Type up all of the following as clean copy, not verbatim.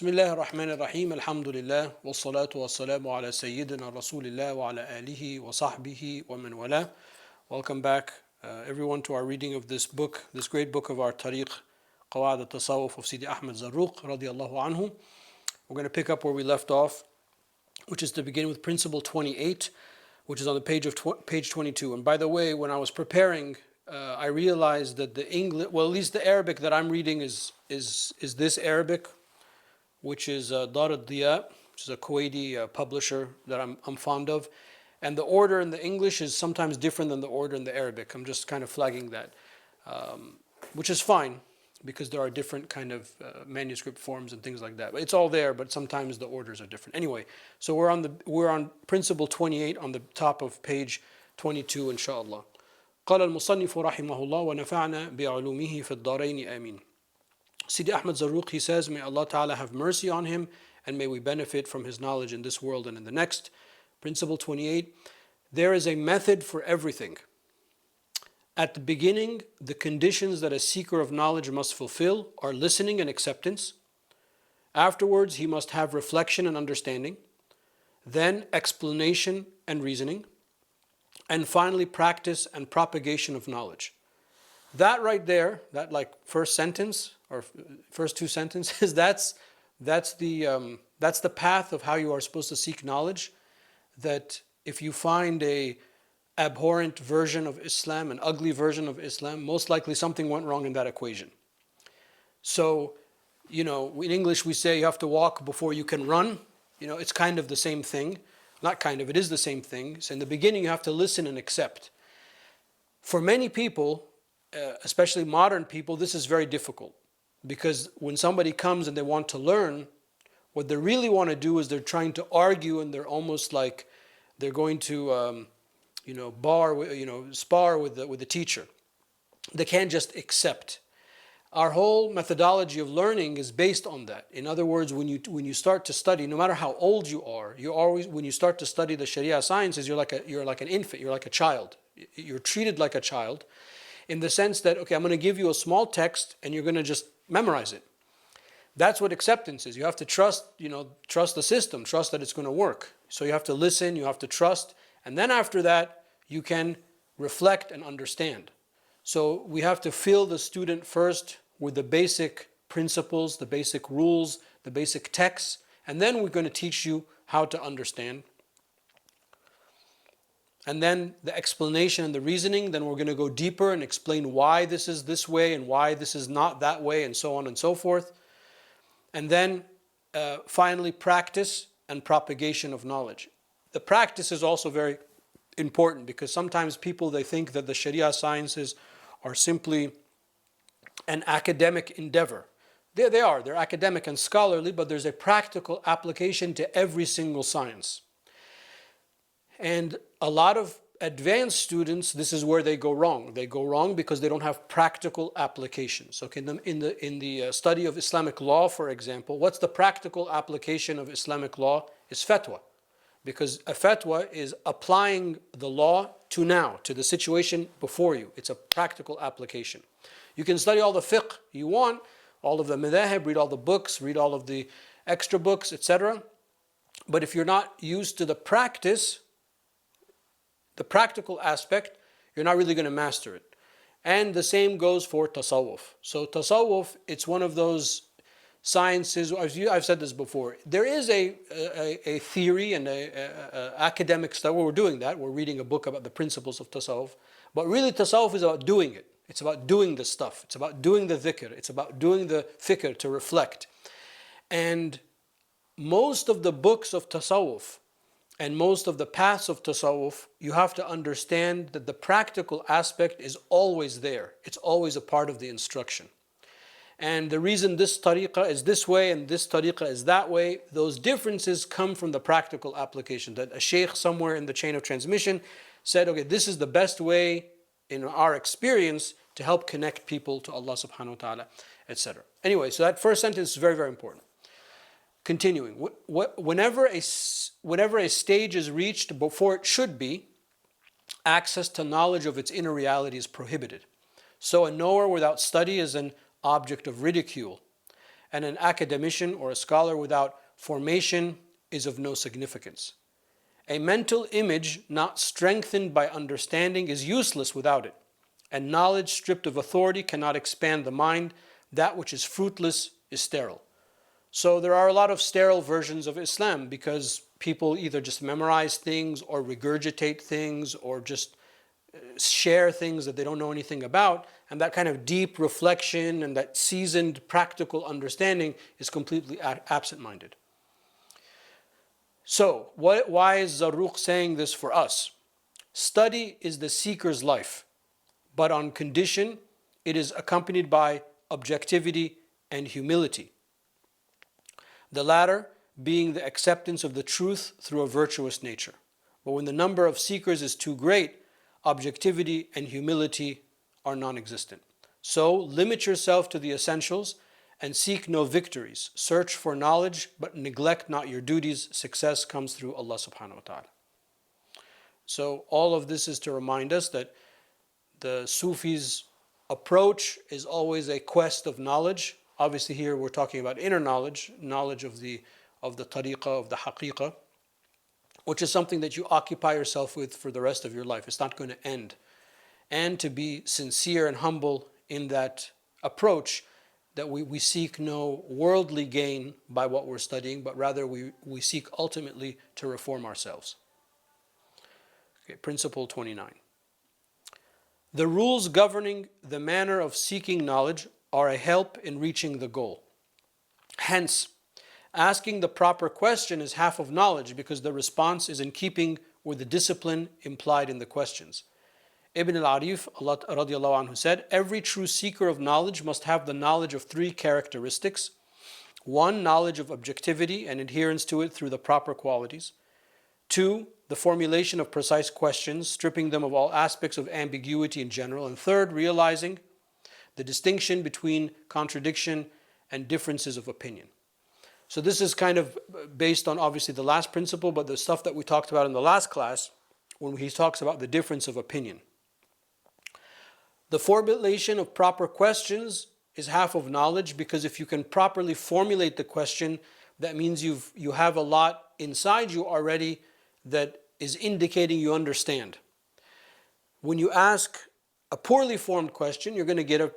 Bismillah ar-Rahman ar-Rahim, alhamdulillah, wa salatu wa salamu ala Sayyidina Rasulillah wa ala alihi wa sahbihi wa man wala. Welcome back, everyone, to our reading of this book, this great book of our Tariq, Qawa'id al-Tasawwuf of Sidi Ahmad Zarruq, radiallahu anhu. We're going to pick up where we left off, which is to begin with principle 28, which is on the page 22. And by the way, when I was preparing, I realized that the English, well, at least the Arabic that I'm reading is this Arabic, which is Dar al-Diya, which is a Kuwaiti publisher that I'm fond of. And the order in the English is sometimes different than the order in the Arabic. I'm just kind of flagging that, which is fine, because there are different kind of manuscript forms and things like that. It's all there, but sometimes the orders are different. Anyway, so we're on principle 28 on the top of page 22, inshallah. قال المصنف رحمه الله ونفعنا بعلومه في الدارين آمين. Sidi Ahmad Zarruq, he says, may Allah Ta'ala have mercy on him and may we benefit from his knowledge in this world and in the next. Principle 28, there is a method for everything. At the beginning, the conditions that a seeker of knowledge must fulfill are listening and acceptance. Afterwards, he must have reflection and understanding. Then explanation and reasoning. And finally, practice and propagation of knowledge. That right there, that like first sentence or first two sentences, that's the path of how you are supposed to seek knowledge. That if you find a abhorrent version of Islam, an ugly version of Islam, most likely something went wrong in that equation. So, in English we say you have to walk before you can run. It's kind of the same thing. Not kind of, it is the same thing. So in the beginning you have to listen and accept. For many people, especially modern people, this is very difficult. Because when somebody comes and they want to learn, what they really want to do is they're trying to argue, and they're almost like they're going to, spar with the teacher. They can't just accept. Our whole methodology of learning is based on that. In other words, when you start to study, no matter how old you are, when you start to study the Sharia sciences, you're like an infant, you're like a child. You're treated like a child, in the sense that, okay, I'm going to give you a small text and you're going to just memorize it. That's what acceptance is. You have to trust the system, trust that it's going to work. So you have to listen, you have to trust, and then after that, you can reflect and understand. So we have to fill the student first with the basic principles, the basic rules, the basic texts, and then we're going to teach you how to understand. And then the explanation and the reasoning, then we're going to go deeper and explain why this is this way and why this is not that way, and so on and so forth. And then finally, practice and propagation of knowledge. The practice is also very important, because sometimes people, they think that the Sharia sciences are simply an academic endeavor. They're academic and scholarly, but there's a practical application to every single science. And a lot of advanced students, this is where they go wrong. They go wrong because they don't have practical applications. Okay, in the study of Islamic law, for example, what's the practical application of Islamic law? Is fatwa. Because a fatwa is applying the law to now, to the situation before you. It's a practical application. You can study all the fiqh you want, all of the madhahib, read all the books, read all of the extra books, etc. But if you're not used to the practice, the practical aspect, you're not really going to master it. And the same goes for tasawwuf. So tasawwuf, it's one of those sciences. I've said this before. There is a theory and a academic study where we're doing that. We're reading a book about the principles of tasawwuf. But really tasawwuf is about doing it. It's about doing the stuff. It's about doing the dhikr. It's about doing the fikr, to reflect. And most of the books of tasawwuf and most of the paths of tasawwuf, you have to understand that the practical aspect is always there. It's always a part of the instruction. And the reason this tariqah is this way and this tariqah is that way, those differences come from the practical application. That a sheikh somewhere in the chain of transmission said, okay, this is the best way in our experience to help connect people to Allah subhanahu wa ta'ala, etc. Anyway, so that first sentence is very, very important. Continuing, whenever a stage is reached before it should be, access to knowledge of its inner reality is prohibited. So a knower without study is an object of ridicule. and an academician or a scholar without formation is of no significance. A mental image not strengthened by understanding is useless without it, and knowledge stripped of authority cannot expand the mind. That which is fruitless is sterile. So there are a lot of sterile versions of Islam because people either just memorize things or regurgitate things or just share things that they don't know anything about, and that kind of deep reflection and that seasoned practical understanding is completely absent-minded. So, why is Zarruq saying this for us? Study is the seeker's life, but on condition it is accompanied by objectivity and humility. The latter being the acceptance of the truth through a virtuous nature. But when the number of seekers is too great, objectivity and humility are non-existent. So limit yourself to the essentials and seek no victories. Search for knowledge, but neglect not your duties. Success comes through Allah subhanahu wa ta'ala. So all of this is to remind us that the Sufis' approach is always a quest of knowledge. Obviously here we're talking about inner knowledge, knowledge of the tariqah, of the haqiqah, which is something that you occupy yourself with for the rest of your life. It's not going to end. And to be sincere and humble in that approach, that we seek no worldly gain by what we're studying, but rather we seek ultimately to reform ourselves. Okay, Principle 29. The rules governing the manner of seeking knowledge are a help in reaching the goal. Hence, asking the proper question is half of knowledge because the response is in keeping with the discipline implied in the questions. Ibn al-Arif radiallahu anhu said, every true seeker of knowledge must have the knowledge of three characteristics. One, knowledge of objectivity and adherence to it through the proper qualities. Two, the formulation of precise questions, stripping them of all aspects of ambiguity in general. And third, realizing the distinction between contradiction and differences of opinion. So this is kind of based on obviously the last principle, but the stuff that we talked about in the last class when he talks about the difference of opinion. The formulation of proper questions is half of knowledge because if you can properly formulate the question, that means you have a lot inside you already that is indicating you understand. When you ask a poorly formed question, you're going to get a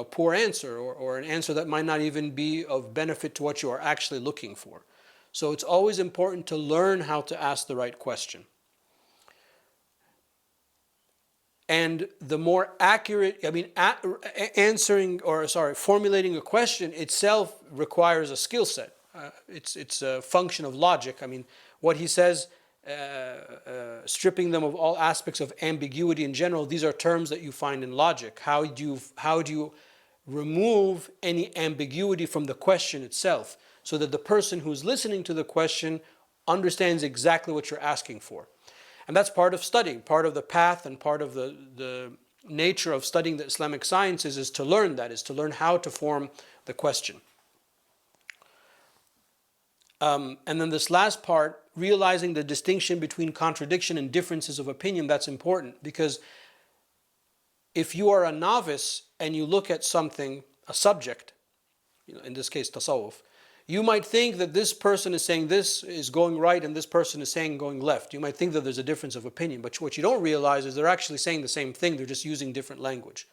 poor answer or an answer that might not even be of benefit to what you are actually looking for. So it's always important to learn how to ask the right question. And the more accurate, formulating a question itself requires a skill set. It's a function of logic. What he says, stripping them of all aspects of ambiguity in general, these are terms that you find in logic. How do you remove any ambiguity from the question itself so that the person who's listening to the question understands exactly what you're asking for? And that's part of studying, part of the path and part of the nature of studying the Islamic sciences is to learn that, is to learn how to form the question. And then this last part, realizing the distinction between contradiction and differences of opinion, that's important because if you are a novice and you look at something, a subject, in this case tasawwuf, you might think that this person is saying this is going right and this person is saying going left. You might think that there's a difference of opinion, but what you don't realize is they're actually saying the same thing, they're just using different language.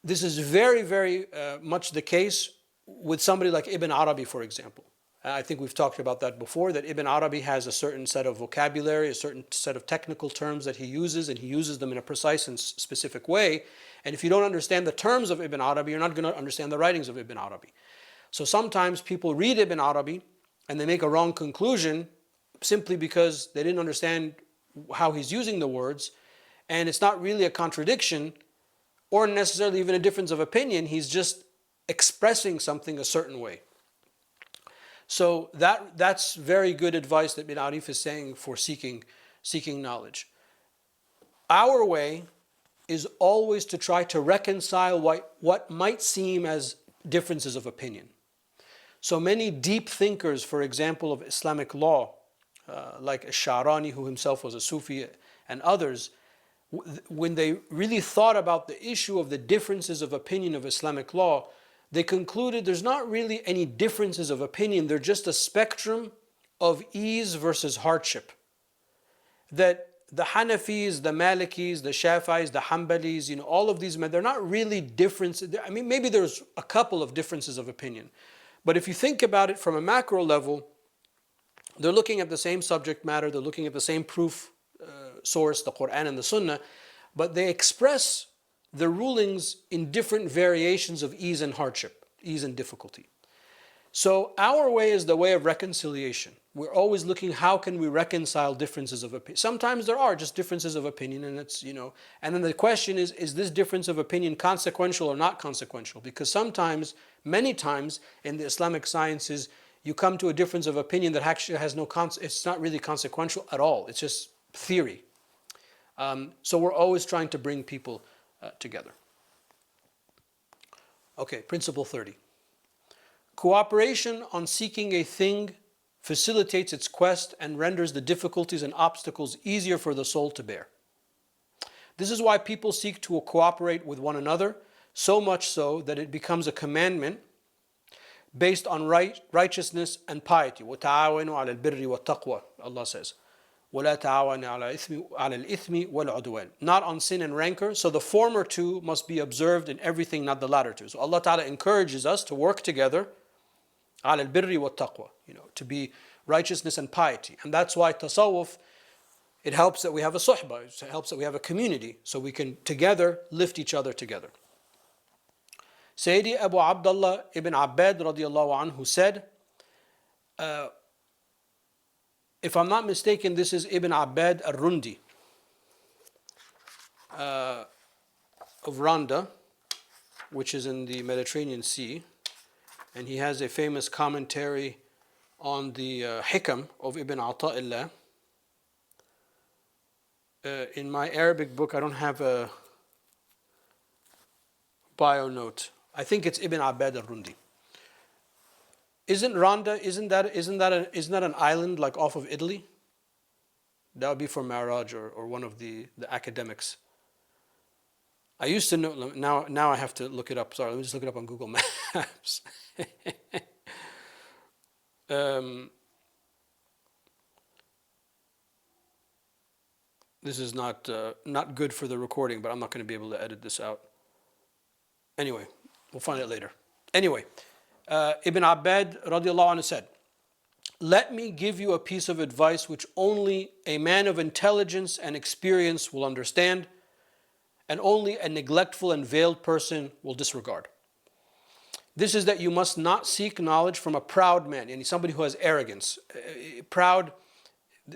This is very, very much the case with somebody like Ibn Arabi, for example. I think we've talked about that before, that Ibn Arabi has a certain set of vocabulary, a certain set of technical terms that he uses, and he uses them in a precise and specific way. And if you don't understand the terms of Ibn Arabi, you're not going to understand the writings of Ibn Arabi. So sometimes people read Ibn Arabi and they make a wrong conclusion simply because they didn't understand how he's using the words, and it's not really a contradiction or necessarily even a difference of opinion. He's just expressing something a certain way. So that's very good advice that Ibn Arif is saying for seeking knowledge. Our way is always to try to reconcile what might seem as differences of opinion. So many deep thinkers, for example, of Islamic law, like Ash-Sha'rani, who himself was a Sufi, and others, when they really thought about the issue of the differences of opinion of Islamic law, they concluded there's not really any differences of opinion, they're just a spectrum of ease versus hardship. That the Hanafis, the Malikis, the Shafi'is, the Hanbalis, all of these men, they're not really different. I mean, maybe there's a couple of differences of opinion. But if you think about it from a macro level, they're looking at the same subject matter, they're looking at the same proof source, the Quran and the Sunnah, but they express the rulings in different variations of ease and hardship, ease and difficulty. So our way is the way of reconciliation. We're always looking, how can we reconcile differences of opinion? Sometimes there are just differences of opinion, and it's, and then the question is this difference of opinion consequential or not consequential? Because sometimes, many times in the Islamic sciences, you come to a difference of opinion that actually has it's not really consequential at all. It's just theory. So we're always trying to bring people together. Okay, principle 30. Cooperation on seeking a thing facilitates its quest and renders the difficulties and obstacles easier for the soul to bear. This is why people seek to cooperate with one another, so much so that it becomes a commandment based on righteousness and piety. وَتَعَاوَنُوا عَلَى الْبِرِّ وَالتَّقْوَى, Allah says. وَلَا تَعَاوَنُوا عَلَى الْإِثْمِ وَالْعُدْوَانِ. Not on sin and rancor. So the former two must be observed in everything, not the latter two. So Allah Ta'ala encourages us to work together على البر والتقوى, to be righteousness and piety. And that's why tasawwuf, it helps that we have a suhbah, it helps that we have a community, so we can together lift each other together. Sayyidi Abu Abdullah ibn Abbad radiallahu anhu said, if I'm not mistaken, this is Ibn Abbad al-Rundi of Randa, which is in the Mediterranean Sea. And he has a famous commentary on the Hikam of Ibn Ata'illah. In my Arabic book, I don't have a bio note. I think it's Ibn Abbad al-Rundi. Isn't Randa, isn't that an island like off of Italy? That would be for Maraj or one of the academics. I used to know, now I have to look it up. Sorry, let me just look it up on Google Maps. This is not good for the recording, but I'm not going to be able to edit this out. Anyway, we'll find it later. Anyway, Ibn Abbad radiallahu anhu said, "Let me give you a piece of advice which only a man of intelligence and experience will understand, and only a neglectful and veiled person will disregard. This is that you must not seek knowledge from a proud man," and somebody who has arrogance. Proud,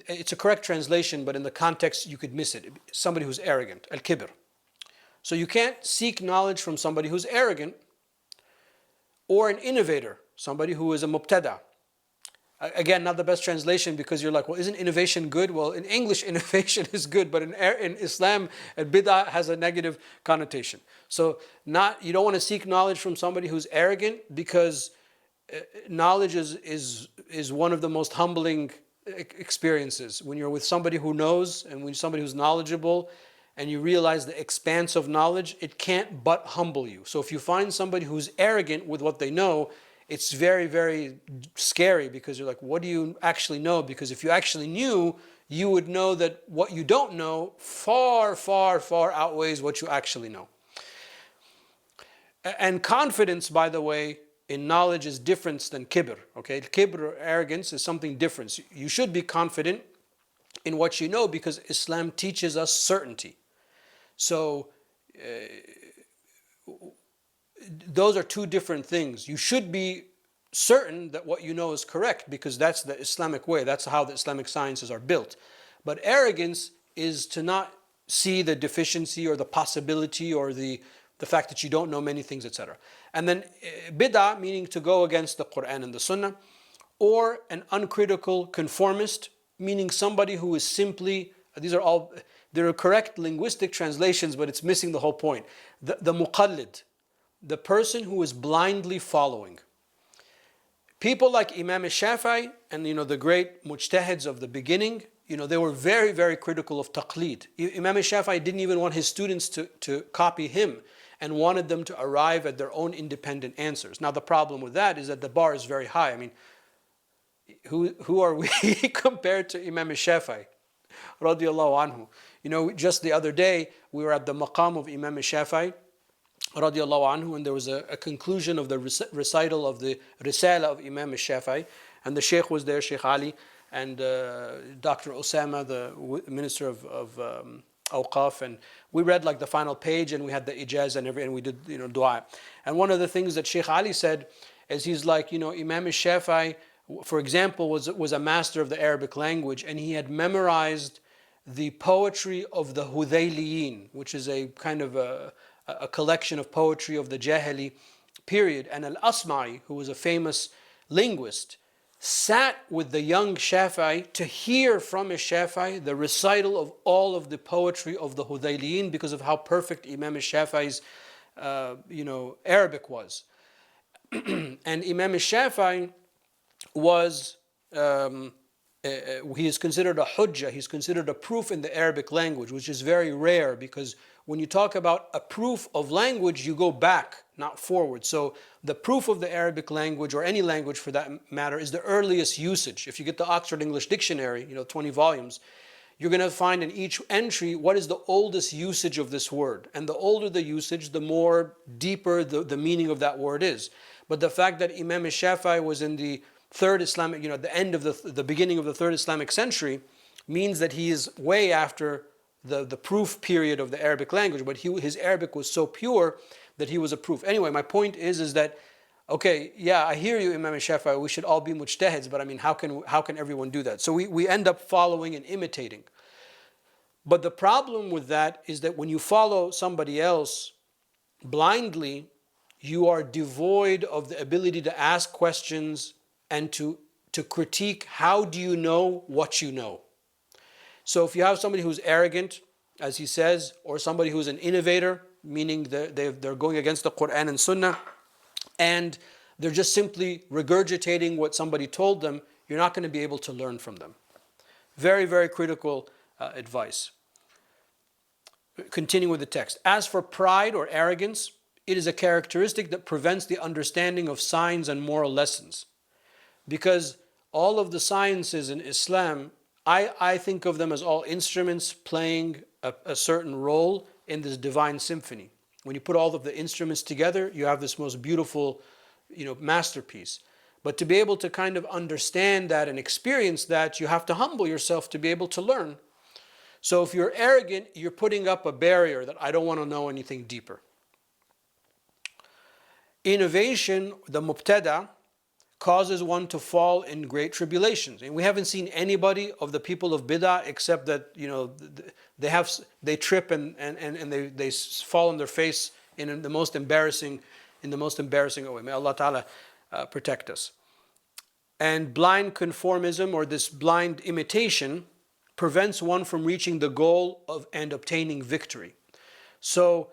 it's a correct translation, but in the context you could miss it. Somebody who's arrogant, al-kibr. So you can't seek knowledge from somebody who's arrogant, or an innovator, somebody who is a mubtada. Again, not the best translation, because you're like, well, isn't innovation good? Well, in English, innovation is good, but in Islam, bid'ah has a negative connotation. So you don't want to seek knowledge from somebody who's arrogant, because knowledge is one of the most humbling experiences. When you're with somebody who knows, and when somebody who's knowledgeable, and you realize the expanse of knowledge, it can't but humble you. So if you find somebody who's arrogant with what they know, it's very, very scary, because you're like, what do you actually know? Because if you actually knew, you would know that what you don't know far, far, far outweighs what you actually know. And confidence, by the way, in knowledge is different than kibr. Okay, kibr or arrogance is something different. You should be confident in what you know, because Islam teaches us certainty. So those are two different things. You should be certain that what you know is correct, because that's the Islamic way. That's how the Islamic sciences are built. But arrogance is to not see the deficiency or the possibility or the fact that you don't know many things, etc. And then bid'ah, meaning to go against the Quran and the Sunnah, or an uncritical conformist, meaning somebody who is simply, they're correct linguistic translations, but it's missing the whole point. The muqallid, the person who is blindly following. People like Imam al-Shafi'i and the great mujtahids of the beginning, they were very, very critical of taqleed. Imam al-Shafi'i didn't even want his students to copy him. and wanted them to arrive at their own independent answers. Now the problem with that is that the bar is very high. I mean, who are we compared to Imam al-Shafi'i radiallahu anhu? You know, just the other day we were at the maqam of Imam al-Shafi'i radiallahu anhu, and there was a conclusion of the recital of the Risala of Imam al-Shafi'i, and the Sheikh was there, Sheikh Ali, and Dr. Osama, the Minister of Awqaf, and we read like the final page, and we had the ijaz and we did, you know, dua. And one of the things that Sheikh Ali said is, he's like, you know, Imam al-Shafi'i, for example, was a master of the Arabic language, and he had memorized the poetry of the Hudayliyin, which is a kind of a collection of poetry of the Jahili period. And Al-Asma'i, who was a famous linguist, sat with the young Shafi'i to hear from his Shafi'i the recital of all of the poetry of the Hudayliyin, because of how perfect Imam al-Shafi'i's Arabic was. And Imam al-Shafi'i was he is considered a hujjah, he's considered a proof in the Arabic language, which is very rare, because when you talk about a proof of language, you go back, not forward. So the proof of the Arabic language, or any language for that matter, is the earliest usage. If you get the Oxford English Dictionary, 20 volumes, you're going to find in each entry what is the oldest usage of this word. And the older the usage, the more deeper the meaning of that word is. But the fact that Imam al-Shafi'i was in the third Islamic, the end of the beginning of the third Islamic century, means that he is way after the proof period of the Arabic language. But his Arabic was so pure that he was a proof. Anyway, my point is that, okay, yeah, I hear you, Imam al-Shafi'i, we should all be mujtahids, but I mean, how can everyone do that? So we end up following and imitating. But the problem with that is that when you follow somebody else blindly, you are devoid of the ability to ask questions and to critique. How do you know what you know? So if you have somebody who's arrogant, as he says, or somebody who's an innovator, meaning they're going against the Quran and Sunnah, and they're just simply regurgitating what somebody told them, you're not going to be able to learn from them. Very, very critical advice. Continuing with the text. As for pride or arrogance, it is a characteristic that prevents the understanding of signs and moral lessons. Because all of the sciences in Islam, I think of them as all instruments playing a certain role in this divine symphony. When you put all of the instruments together, you have this most beautiful, masterpiece. But to be able to kind of understand that and experience that, you have to humble yourself to be able to learn. So if you're arrogant, you're putting up a barrier that I don't want to know anything deeper. Innovation, the mubtada, causes one to fall in great tribulations. And we haven't seen anybody of the people of bid'ah except that, they trip and they fall on their face in the most embarrassing way. May Allah Ta'ala protect us. And blind conformism, or this blind imitation, prevents one from reaching the goal and obtaining victory. So,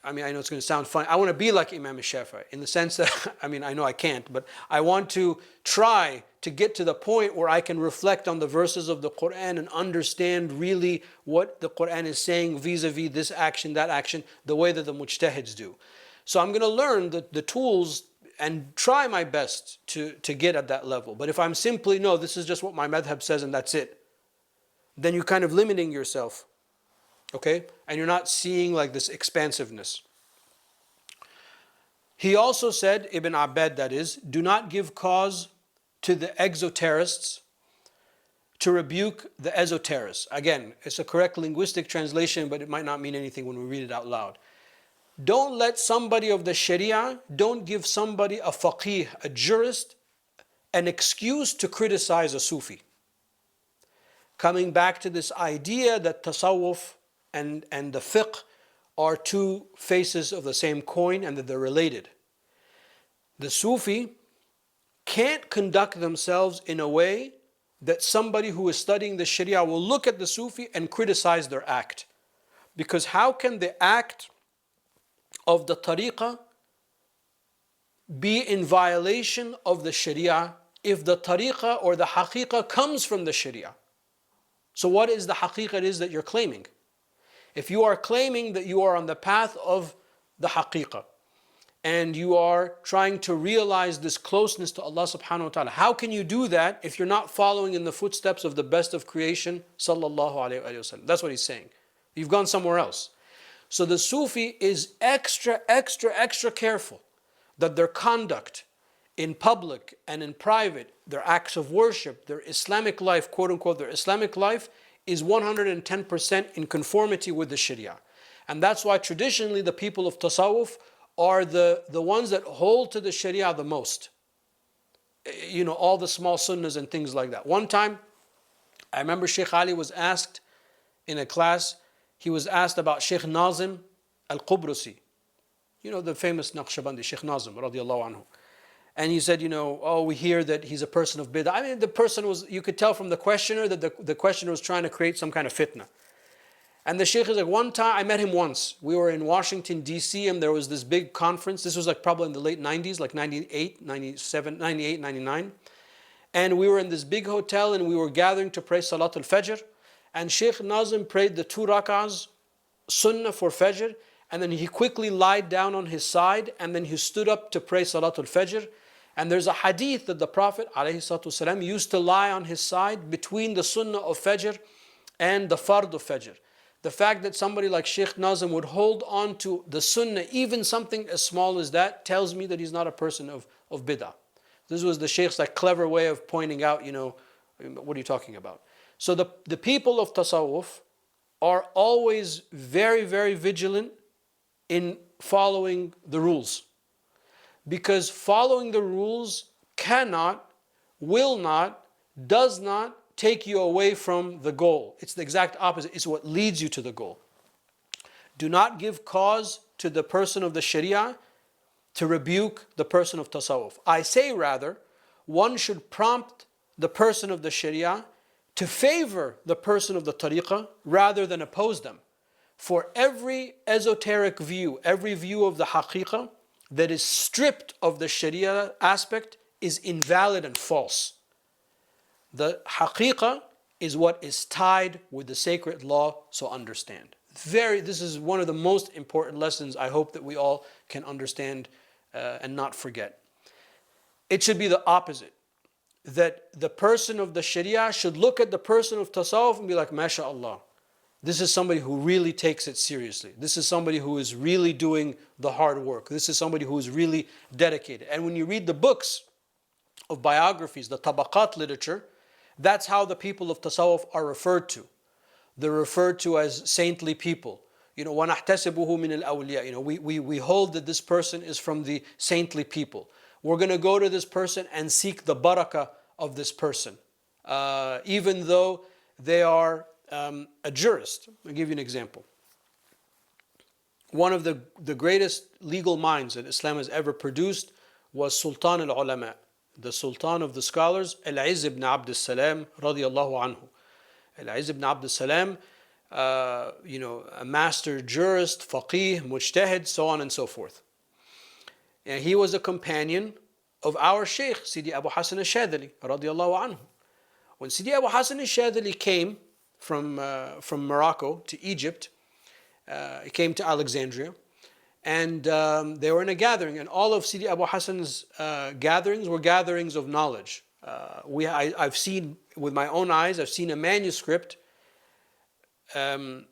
I know it's going to sound funny. I want to be like Imam al-Shafi'i in the sense that, I know I can't, but I want to try to get to the point where I can reflect on the verses of the Quran and understand really what the Quran is saying vis-a-vis this action, that action, the way that the mujtahids do. So I'm going to learn the tools and try my best to get at that level. But if I'm simply, no, this is just what my madhab says and that's it, then you're kind of limiting yourself. Okay? And you're not seeing like this expansiveness. He also said, Ibn Abbad that is, do not give cause to the exoterists to rebuke the esoterists. Again, it's a correct linguistic translation, but it might not mean anything when we read it out loud. Don't let somebody of the Sharia, don't give somebody, a faqih, a jurist, an excuse to criticize a Sufi. Coming back to this idea that tasawwuf and the fiqh are two faces of the same coin and that they're related. The Sufi can't conduct themselves in a way that somebody who is studying the Sharia will look at the Sufi and criticize their act. Because how can the act of the tariqah be in violation of the Sharia if the tariqah or the haqiqah comes from the Sharia? So what is the haqiqah it is that you're claiming? If you are claiming that you are on the path of the haqiqah, and you are trying to realize this closeness to Allah subhanahu wa ta'ala, how can you do that if you're not following in the footsteps of the best of creation, sallallahu alayhi wa sallam? That's what he's saying. You've gone somewhere else. So the Sufi is extra, extra, extra careful that their conduct in public and in private, their acts of worship, their Islamic life, quote unquote, their Islamic life is 110% in conformity with the Sharia. And that's why traditionally the people of Tasawwuf are the ones that hold to the Sharia the most. You know, all the small sunnahs and things like that. One time, I remember Sheikh Ali was asked in a class, he was asked about Sheikh Nazim al-Qubrusi. You know, the famous Naqshbandi, Sheikh Nazim, radiallahu anhu. And he said, you know, oh, we hear that he's a person of bid'ah. I mean, the person was, you could tell from the questioner that the questioner was trying to create some kind of fitna. And the Sheikh is like, one time, I met him once. We were in Washington, D.C., and there was this big conference. This was like probably in the late 90s, like 98, 97, 98, 99. And we were in this big hotel, and we were gathering to pray Salatul Fajr. And Sheikh Nazim prayed the 2 rak'ahs, sunnah for Fajr, and then he quickly lied down on his side, and then he stood up to pray Salatul Fajr. And there's a hadith that the Prophet ﷺ used to lie on his side between the sunnah of Fajr and the fard of Fajr. The fact that somebody like Sheikh Nazim would hold on to the sunnah, even something as small as that, tells me that he's not a person of bid'ah. This was the Sheikh's like clever way of pointing out, you know, what are you talking about? So the people of Tasawwuf are always very, very vigilant in following the rules. Because following the rules cannot, will not, does not take you away from the goal. It's the exact opposite. It's what leads you to the goal. Do not give cause to the person of the Sharia to rebuke the person of Tasawwuf. I say rather, one should prompt the person of the Sharia to favor the person of the Tariqah rather than oppose them. For every esoteric view, every view of the Haqiqah that is stripped of the Sharia aspect is invalid and false. The haqiqah is what is tied with the sacred law, so understand. This is one of the most important lessons I hope that we all can understand and not forget. It should be the opposite. That the person of the Sharia should look at the person of Tasawwuf and be like, MashaAllah, this is somebody who really takes it seriously. This is somebody who is really doing the hard work. This is somebody who is really dedicated. And when you read the books of biographies, the tabaqat literature, that's how the people of Tasawwuf are referred to. They're referred to as saintly people. You know, وَنَحْتَسِبُهُ مِنَ الْأَوْلِيَاءِ. You know, we hold that this person is from the saintly people. We're going to go to this person and seek the barakah of this person. Even though they are a jurist. I'll give you an example. One of the greatest legal minds that Islam has ever produced was Sultan al-Ulama, the Sultan of the scholars, Al-Izz ibn Abd al-Salam, radiyallahu anhu. Al-Izz ibn Abd al-Salam, a master jurist, faqih, mujtahid, so on and so forth. And he was a companion of our Shaykh, Sidi Abu Hassan al-Shadhili, radiyallahu anhu. When Sidi Abu Hassan al-Shadhili came from Morocco to Egypt, he came to Alexandria, and they were in a gathering, and all of Sidi Abu Hassan's gatherings were gatherings of knowledge. I've seen with my own eyes, I've seen a manuscript, a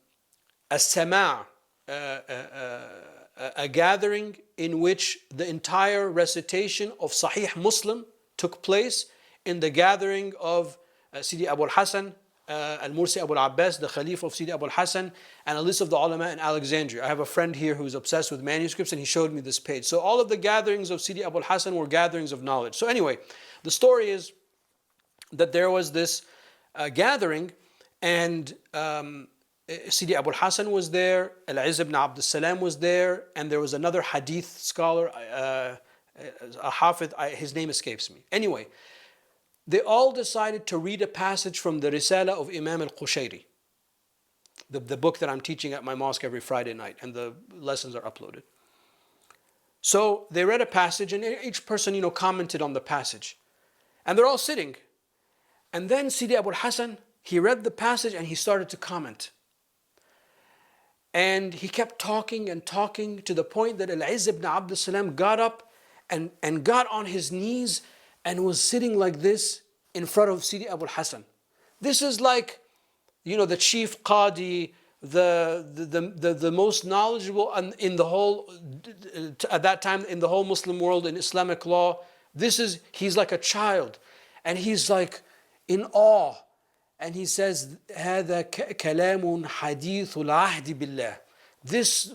sama', a gathering in which the entire recitation of Sahih Muslim took place in the gathering of Sidi Abu al-Hassan, Al-Mursi Abu al-Abbas, the Khalif of Sidi Abu al-Hassan, and a list of the ulama in Alexandria. I have a friend here who's obsessed with manuscripts, and he showed me this page. So all of the gatherings of Sidi Abu al-Hassan were gatherings of knowledge. So anyway, the story is that there was this gathering, and Sidi Abu al-Hassan was there, Al-Izz ibn Abd al-Salam was there, and there was another hadith scholar, a hafidh, his name escapes me. Anyway, they all decided to read a passage from the Risala of Imam al-Qushayri, the book that I'm teaching at my mosque every Friday night, and the lessons are uploaded. So they read a passage, and each person, commented on the passage. And they're all sitting. And then Sidi Abu al-Hassan, he read the passage and he started to comment. And he kept talking and talking to the point that Al-Izz ibn Abd salam got up and got on his knees and was sitting like this in front of Sidi Abu Hassan. This is like, the chief qadi, the most knowledgeable in the whole, at that time, in the whole Muslim world, in Islamic law. He's like a child. And he's like in awe. And he says, هذا كلام حديث العهد بالله. This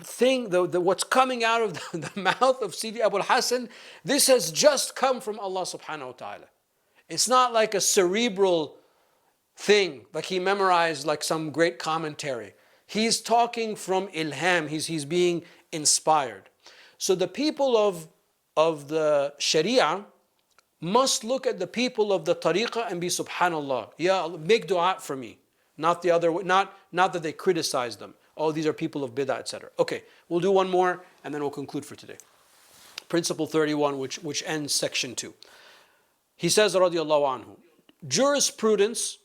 thing, what's coming out of the mouth of Sidi Abu Hassan, this has just come from Allah subhanahu wa ta'ala. It's not like a cerebral thing, like he memorized like some great commentary. He's talking from ilham, he's being inspired. So the people of the Sharia must look at the people of the tariqah and be subhanallah. Ya Allah, make dua for me. Not the other way, not that they criticize them. Oh, these are people of bid'ah, etc. Okay, we'll do one more and then we'll conclude for today. Principle 31, which ends section 2. He says, radiallahu anhu, jurisprudence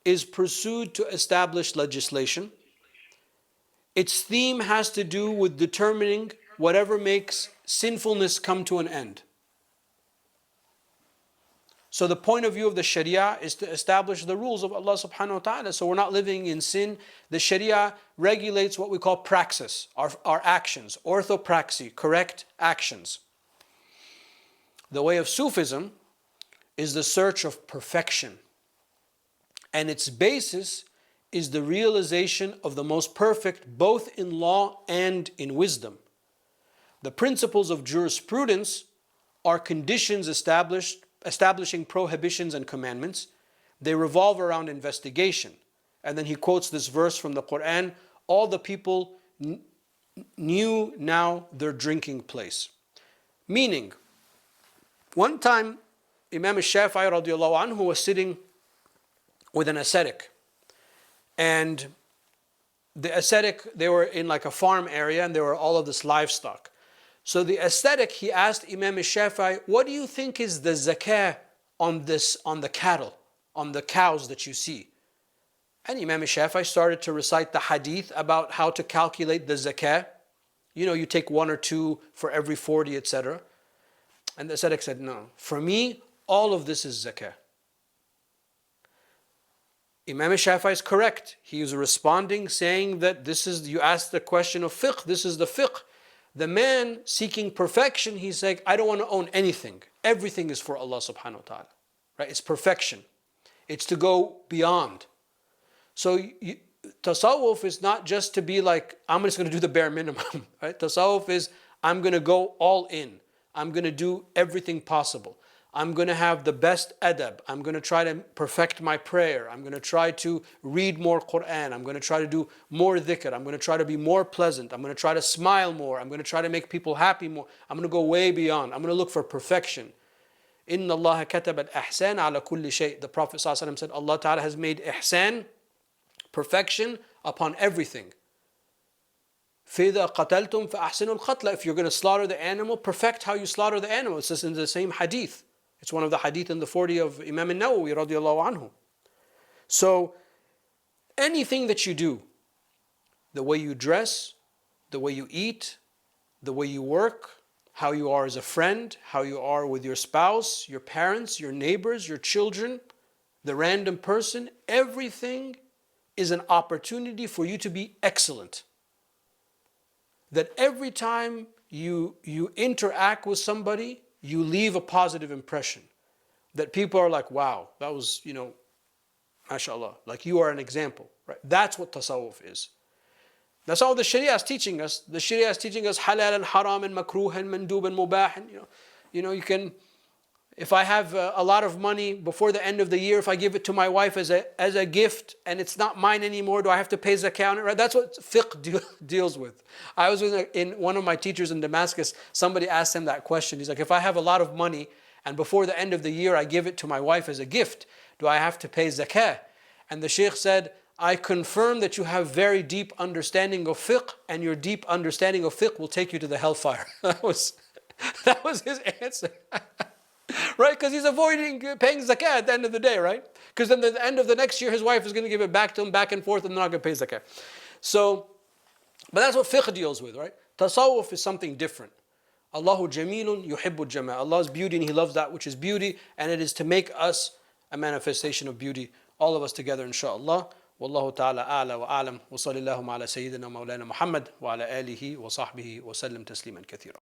is pursued to establish legislation. Its theme has to do with determining whatever makes sinfulness come to an end. So the point of view of the Sharia is to establish the rules of Allah subhanahu wa ta'ala. So we're not living in sin. The Sharia regulates what we call praxis, our actions, orthopraxy, correct actions. The way of Sufism is the search of perfection. And its basis is the realization of the most perfect, both in law and in wisdom. The principles of jurisprudence are conditions establishing prohibitions and commandments. They revolve around investigation. And then he quotes this verse from the Quran, all the people knew now their drinking place. Meaning, one time Imam al-Shafi'i radiallahu anhu was sitting with an ascetic. And the ascetic, they were in like a farm area and there were all of this livestock. So the ascetic, he asked Imam al-Shafi'i, what do you think is the zakah on the cattle, on the cows that you see? And Imam al-Shafi'i started to recite the hadith about how to calculate the zakah. You take 1 or 2 for every 40, etc. And the ascetic said, no, for me, all of this is zakah. Imam al-Shafi'i is correct. He is responding saying that you asked the question of fiqh, this is the fiqh. The man seeking perfection, he's saying, I don't want to own anything. Everything is for Allah subhanahu wa ta'ala. Right? It's perfection. It's to go beyond. So tasawwuf is not just to be like, I'm just going to do the bare minimum. Right? Tasawwuf is, I'm going to go all in. I'm going to do everything possible. I'm going to have the best adab. I'm going to try to perfect my prayer. I'm going to try to read more Quran. I'm going to try to do more dhikr. I'm going to try to be more pleasant. I'm going to try to smile more. I'm going to try to make people happy more. I'm going to go way beyond. I'm going to look for perfection. Inna Allah katab al-ihsan ala kulli shay. The Prophet ﷺ said, Allah Ta'ala has made ihsan, perfection, upon everything. فَإِذَا قَتَلْتُمْ فَأَحْسِنُوا الْقَتْلَ. If you're going to slaughter the animal, perfect how you slaughter the animal. It's just in the same hadith. It's one of the hadith in the 40 of Imam al-Nawawi radiallahu anhu. So anything that you do, the way you dress, the way you eat, the way you work, how you are as a friend, how you are with your spouse, your parents, your neighbors, your children, the random person, everything is an opportunity for you to be excellent. That every time you interact with somebody, you leave a positive impression. That people are like, wow, that was, mashallah, like you are an example. Right? That's what tasawwuf is. That's all the Sharia is teaching us. The Sharia is teaching us halal and haram and makruh and mandub and mubah. And, you can, if I have a lot of money before the end of the year, if I give it to my wife as a gift and it's not mine anymore, do I have to pay zakah on it? Right? That's what fiqh deals with. I was in one of my teachers in Damascus, somebody asked him that question. He's like, if I have a lot of money and before the end of the year I give it to my wife as a gift, do I have to pay zakah? And the sheikh said, I confirm that you have very deep understanding of fiqh, and your deep understanding of fiqh will take you to the hellfire. That was his answer. Right? Because he's avoiding paying zakah at the end of the day, right? Because then at the end of the next year, his wife is going to give it back to him, back and forth, and they're not going to pay zakah. So But that's what fiqh deals with, right? Tasawwuf is something different. Allahu jamilun yuhibbu jama. Allah is beauty and He loves that which is beauty, and it is to make us a manifestation of beauty, all of us together, inshaAllah. Wallahu ta'ala a'la wa a'lam. Wa sallallahu ala sayyidina mawlana Muhammad wa ala alihi wa sahbihi wa sallam tasliman kathira.